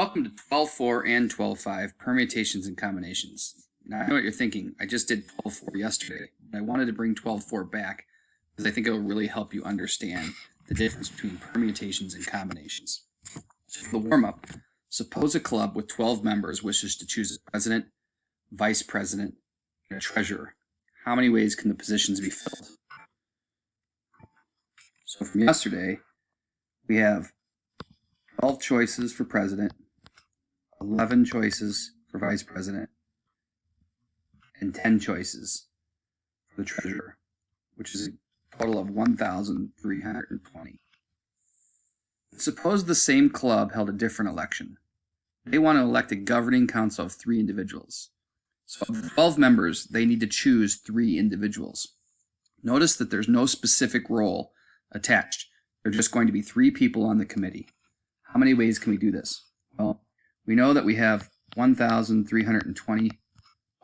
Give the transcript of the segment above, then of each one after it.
Welcome to 12.4 and 12.5, permutations and combinations. Now I know what you're thinking. I just did 12.4 yesterday, but I wanted to bring 12.4 back because I think it will really help you understand the difference between permutations and combinations. So for the warm-up, suppose a club with 12 members wishes to choose a president, vice president, and a treasurer. How many ways can the positions be filled? So from yesterday, we have 12 choices for president, 11 choices for vice president, and 10 choices for the treasurer, which is a total of 1,320. Suppose the same club held a different election. They want to elect a governing council of 3 individuals. So of the 12 members, they need to choose 3 individuals. Notice that there's no specific role attached. There are just going to be 3 people on the committee. How many ways can we do this? Well, we know that we have 1,320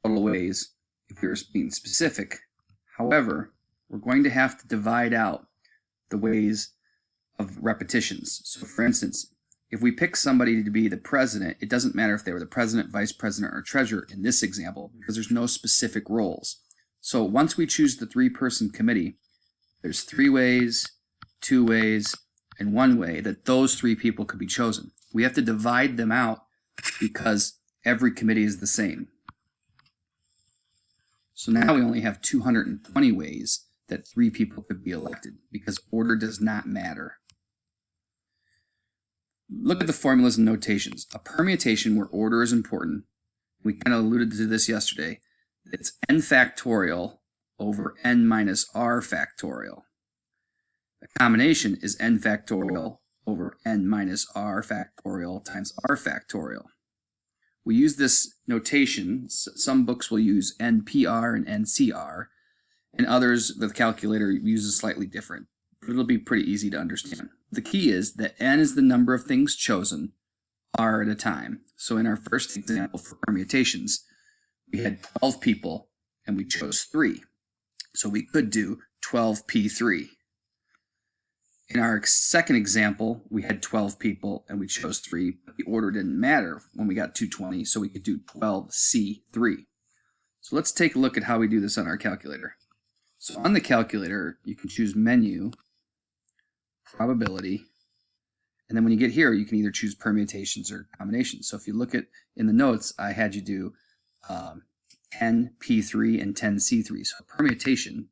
total ways if we were being specific. However, we're going to have to divide out the ways of repetitions. So for instance, if we pick somebody to be the president, it doesn't matter if they were the president, vice president, or treasurer in this example because there's no specific roles. So once we choose the 3-person committee, there's 3 ways, 2 ways, and 1 way that those 3 people could be chosen. We have to divide them out because every committee is the same. So now we only have 220 ways that 3 people could be elected because order does not matter. Look at the formulas and notations. A permutation where order is important, we kind of alluded to this yesterday, it's n factorial over n minus r factorial. A combination is n factorial over n minus r factorial times r factorial. We use this notation. Some books will use NPR and NCR, and others, the calculator uses slightly different. But it'll be pretty easy to understand. The key is that n is the number of things chosen, r at a time. So in our first example for permutations, we had 12 people and we chose 3. So we could do 12p3. In our second example, we had 12 people and we chose 3, but the order didn't matter when we got 220, so we could do 12c3. So let's take a look at how we do this on our calculator. So on the calculator, you can choose menu, probability, and then when you get here, you can either choose permutations or combinations. So if you look at in the notes, I had you do 10p3 and 10c3. So permutation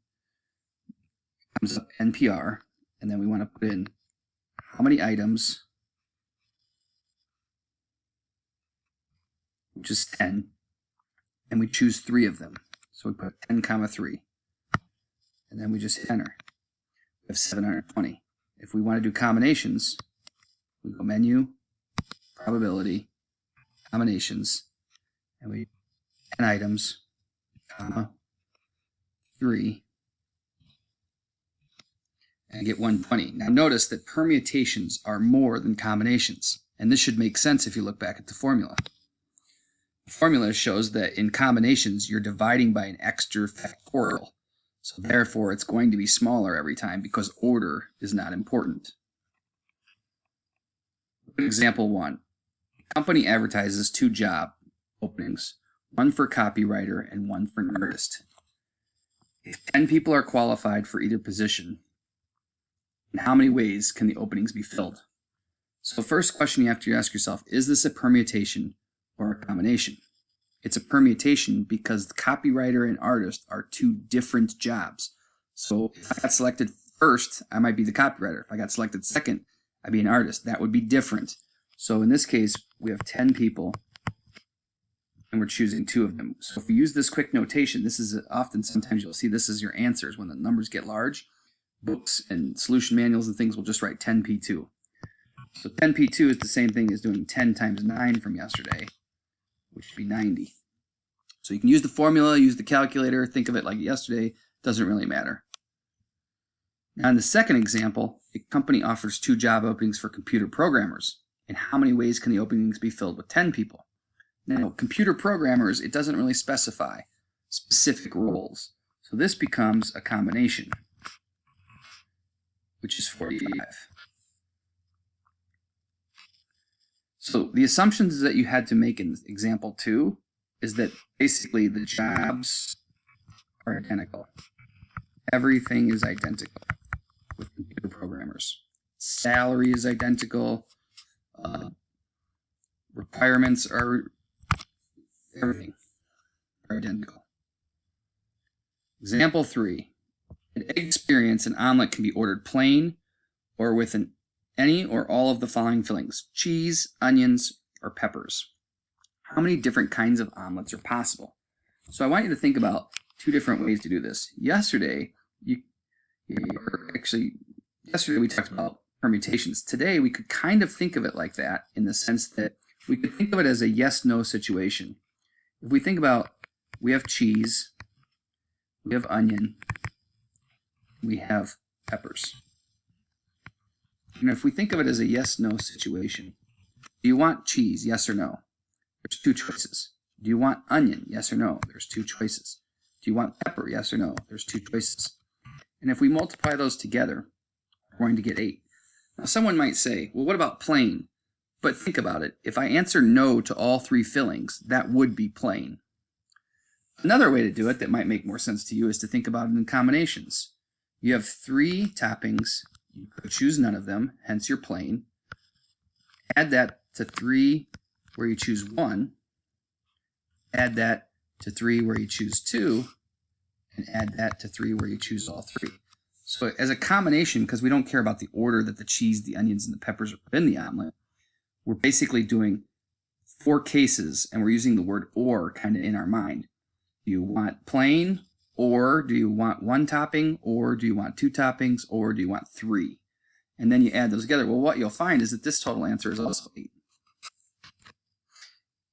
comes up NPR, and then we want to put in how many items, which is 10, and we choose 3 of them. So we put 10 comma 3, and then we just hit enter. We have 720. If we want to do combinations, we go menu, probability, combinations, and we 10 items, comma 3, and get 120. Now notice that permutations are more than combinations, and this should make sense if you look back at the formula. The formula shows that in combinations you're dividing by an extra factorial, so therefore it's going to be smaller every time because order is not important. Example 1. A company advertises 2 job openings, one for copywriter and one for an artist. If 10 people are qualified for either position, in how many ways can the openings be filled? So the first question you have to ask yourself, is this a permutation or a combination? It's a permutation because the copywriter and artist are 2 different jobs. So if I got selected first, I might be the copywriter. If I got selected second, I'd be an artist. That would be different. So in this case, we have 10 people and we're choosing 2 of them. So if we use this quick notation, this is often, sometimes you'll see this is your answers when the numbers get large. Books and solution manuals and things will just write 10p2. So 10p2 is the same thing as doing 10 times 9 from yesterday, which would be 90. So you can use the formula, use the calculator, think of it like yesterday, doesn't really matter. Now in the second example, a company offers 2 job openings for computer programmers. In how many ways can the openings be filled with 10 people? Now computer programmers, it doesn't really specify specific roles. So this becomes a combination, which is 45. So the assumptions that you had to make in example 2 is that basically the jobs are identical. Everything is identical with computer programmers. Salary is identical. Requirements are, everything are identical. Example 3. An egg experience, an omelet can be ordered plain or with any or all of the following fillings: cheese, onions, or peppers. How many different kinds of omelets are possible? So I want you to think about 2 different ways to do this. Yesterday we talked about permutations. Today we could kind of think of it like that, in the sense that we could think of it as a yes-no situation. If we think about, we have cheese, we have onion, we have peppers. And if we think of it as a yes-no situation, do you want cheese, yes or no? There's 2 choices. Do you want onion, yes or no? There's 2 choices. Do you want pepper, yes or no? There's 2 choices. And if we multiply those together, we're going to get 8. Now someone might say, well, what about plain? But think about it. If I answer no to all 3 fillings, that would be plain. Another way to do it that might make more sense to you is to think about it in combinations. You have 3 toppings. You could choose none of them, hence your plain. Add that to 3 where you choose 1. Add that to 3 where you choose 2. And add that to 3 where you choose all 3. So as a combination, because we don't care about the order that the cheese, the onions, and the peppers are put in the omelet, we're basically doing 4 cases, and we're using the word or kind of in our mind. Do you want plain, or do you want 1 topping, or do you want 2 toppings, or do you want 3? And then you add those together. Well, what you'll find is that this total answer is also 8.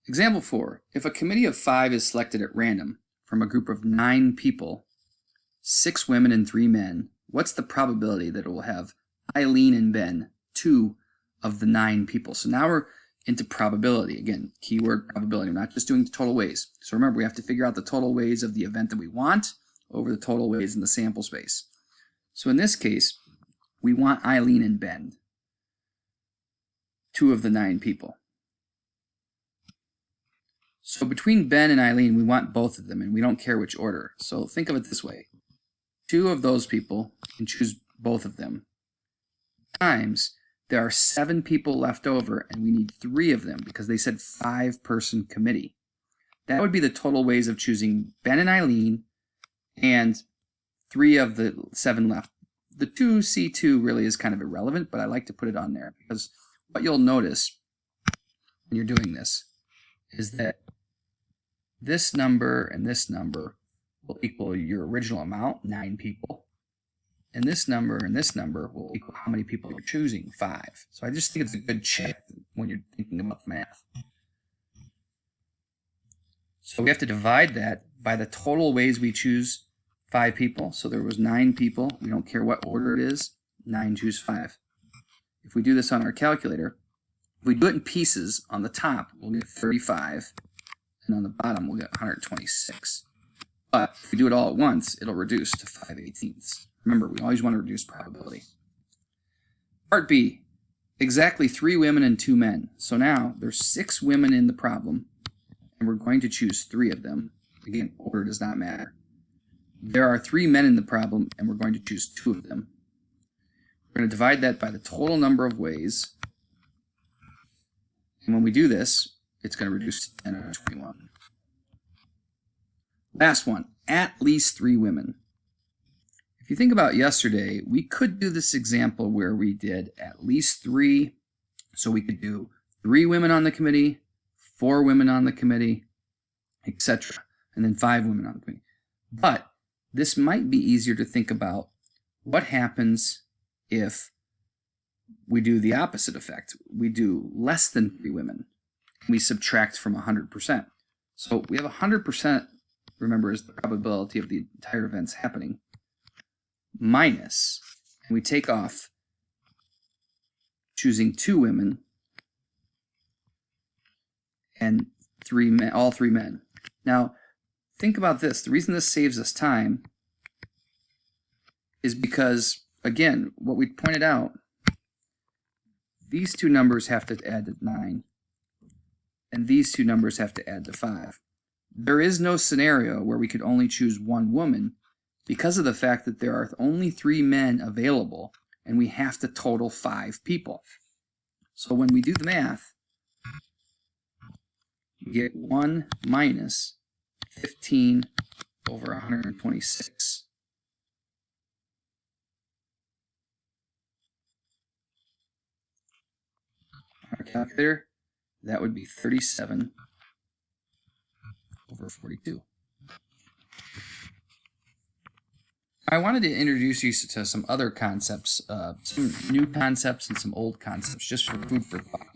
Example 4. If a committee of 5 is selected at random from a group of 9 people, 6 women and 3 men, what's the probability that it will have Eileen and Ben, 2 of the 9 people? So now we're into probability. Again, keyword probability. We're not just doing the total ways. So remember, we have to figure out the total ways of the event that we want over the total ways in the sample space. So in this case, we want Eileen and Ben, 2 of the 9 people. So between Ben and Eileen, we want both of them, and we don't care which order. So think of it this way. 2 of those people can choose both of them. Times, there are 7 people left over, and we need 3 of them because they said 5-person committee. That would be the total ways of choosing Ben and Eileen and 3 of the 7 left. The 2C2 really is kind of irrelevant, but I like to put it on there because what you'll notice when you're doing this is that this number and this number will equal your original amount, 9 people. And this number will equal how many people you're choosing, 5. So I just think it's a good check when you're thinking about math. So we have to divide that by the total ways we choose 5 people. So there was 9 people. We don't care what order it is. 9 choose 5. If we do this on our calculator, if we do it in pieces, on the top we'll get 35, and on the bottom we'll get 126. But if we do it all at once, it'll reduce to 5/18. Remember, we always want to reduce probability. Part B, exactly 3 women and 2 men. So now there's 6 women in the problem, and we're going to choose 3 of them. Again, order does not matter. There are 3 men in the problem, and we're going to choose 2 of them. We're going to divide that by the total number of ways. And when we do this, it's going to reduce to 10 out of 21. Last one, at least 3 women. If you think about yesterday, we could do this example where we did at least 3. So we could do 3 women on the committee, 4 women on the committee, etc. And then 5 women on the committee. But this might be easier to think about what happens if we do the opposite effect. We do less than 3 women. We subtract from 100%. So we have 100%, remember, is the probability of the entire events happening, minus, and we take off choosing 2 women and 3 men, all 3 men. Now, think about this. The reason this saves us time is because, again, what we pointed out, these 2 numbers have to add to 9. and these two numbers have to add to 5. There is no scenario where we could only choose one woman because of the fact that there are only 3 men available and we have to total 5 people. So when we do the math, we get 1 minus 15 over 126. Our calculator, that would be 37 over 42. I wanted to introduce you to some other concepts, some new concepts and some old concepts, just for food for thought.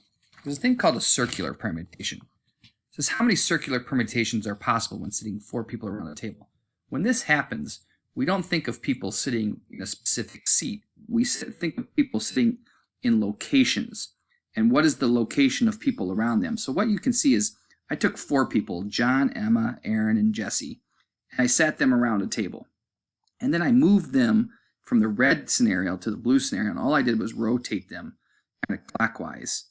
There's a thing called a circular permutation. It says how many circular permutations are possible when sitting 4 people around a table. When this happens, we don't think of people sitting in a specific seat. We think of people sitting in locations. And what is the location of people around them? So what you can see is I took 4 people, John, Emma, Aaron, and Jesse, and I sat them around a table. And then I moved them from the red scenario to the blue scenario, and all I did was rotate them kind of clockwise.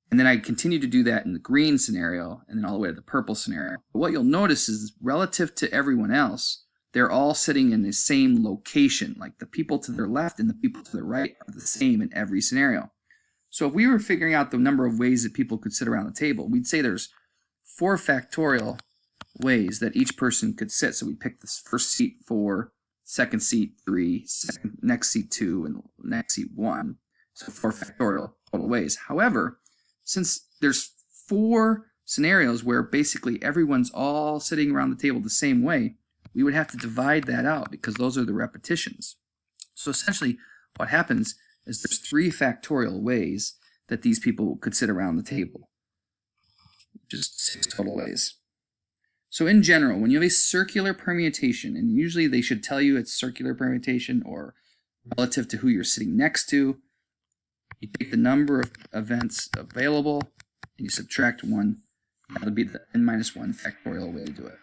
And then I continued to do that in the green scenario, and then all the way to the purple scenario. But what you'll notice is relative to everyone else, they're all sitting in the same location. Like the people to their left and the people to their right are the same in every scenario. So if we were figuring out the number of ways that people could sit around the table, we'd say there's 4 factorial ways that each person could sit. So we pick this first seat 4, second seat 3, next seat 2, and next seat 1. So 4 factorial total ways. However, since there's 4 scenarios where basically everyone's all sitting around the table the same way, we would have to divide that out because those are the repetitions. So essentially what happens is there's 3 factorial ways that these people could sit around the table. Just 6 total ways. So in general, when you have a circular permutation, and usually they should tell you it's circular permutation or relative to who you're sitting next to, you take the number of events available and you subtract 1. That would be the n-1 factorial way to do it.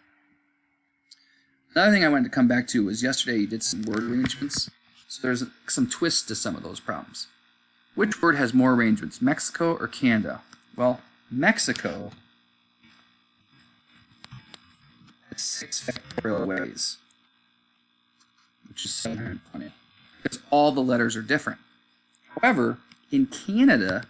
Another thing I wanted to come back to was yesterday you did some word arrangements. So there's some twists to some of those problems. Which word has more arrangements, Mexico or Canada? Well, Mexico has 6 factorial ways, which is 720, because all the letters are different. However, in Canada,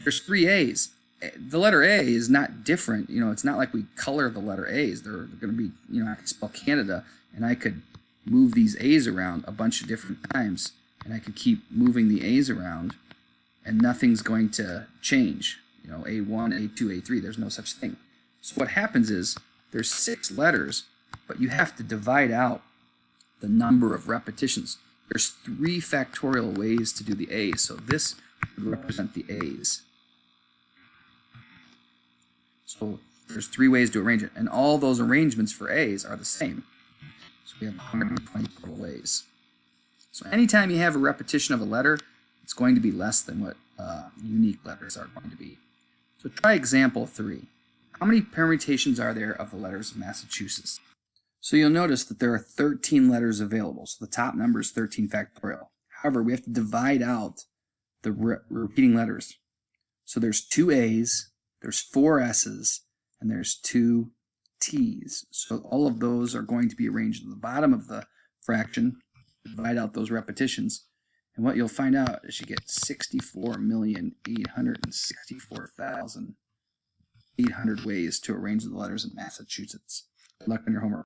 there's 3 A's. The letter A is not different. You know, it's not like we color the letter A's. They're going to be, you know, I could spell Canada, and I could move these A's around a bunch of different times, and I could keep moving the A's around, and nothing's going to change. You know, A1, A2, A3, there's no such thing. So what happens is there's 6 letters, but you have to divide out the number of repetitions. There's 3 factorial ways to do the A's, so this would represent the A's. So there's 3 ways to arrange it, and all those arrangements for A's are the same. So we have 120 total ways. So anytime you have a repetition of a letter, it's going to be less than what unique letters are going to be. So try example 3. How many permutations are there of the letters of Massachusetts? So you'll notice that there are 13 letters available. So the top number is 13 factorial. However, we have to divide out the repeating letters. So there's 2 A's, there's 4 S's, and there's 2 T's. So all of those are going to be arranged at the bottom of the fraction. Divide out those repetitions. And what you'll find out is you get 64,864,800 ways to arrange the letters in Massachusetts. Good luck on your homework.